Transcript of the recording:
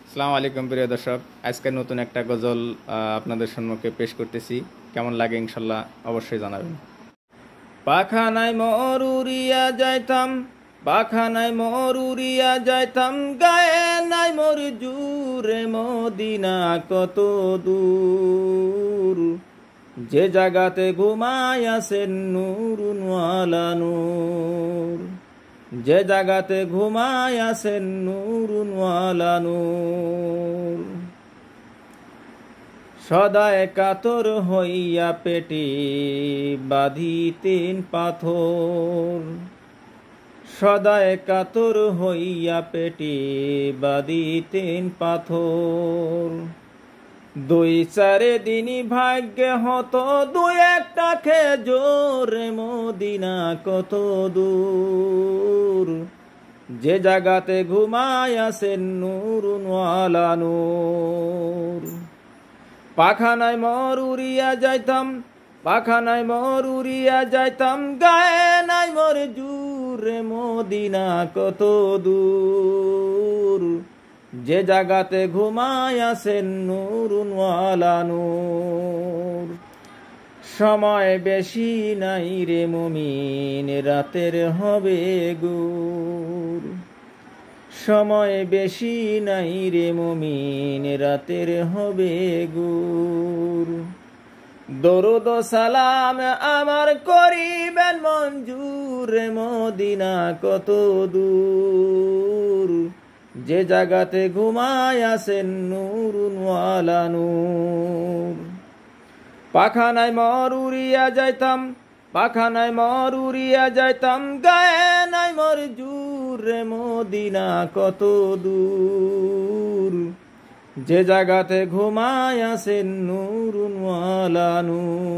আসসালামু আলাইকুম প্রিয় দর্শক, আজকে নতুন একটা গজল আপনাদের সম্মুখে পেশ করতেছি। কেমন লাগে ইনশাল্লাহ অবশ্যই জানাবেন। পাখানায় মোর উড়িয়া যাইতাম, পাখানায় মোর উড়িয়া যাইতাম, গায়ে নাই মোর জুরে মদিনা কত দূর। যে জাগাতে ঘুমায় আছেন নূরুনওয়ালা নূর, যে জাগাতে ঘুমায় আছেন নূরুনওয়ালা নূর। সদায় কাতর হইয়া পেটে বাঁধিতেন পাথর, সদায় কাতর হইয়া পেটে বাঁধিতেন পাথর। দুই চারে দিনই ভাগ্যে হতো দুই একটা খেজুর, মদিনা কত দূর। যে জাগাতে ঘুমায় আছেন নূরুনওয়ালা নূর। পাখানায় মোর উড়িয়া যাইতাম, পাখানায় মোর উড়িয়া যাইতাম, গায়ে নাই মোর জুরে মদিনা কত দূর। যে জাগাতে ঘুমায় আছেন নূরুনওয়ালা নূর। সময় বেশি নাই রে মুমিন, রাতের হবে গুর। সময় বেশি নাই রে মুমিন, রাতের হবে গুর। দরুদ সালাম আমার করিবেন মঞ্জুর, মদিনা কত দূর। যে জাগাতে ঘুমায় আছেন নূরুনওয়ালা নূর। পাখানায় মোর উড়িয়া যাইতাম, পাখানায় মোর উড়িয়া যাইতাম, গায়ে নাই মোর জুরে মদিনা কত দূর। যে জাগাতে ঘুমায় আছেন নূরুনওয়ালা নূর।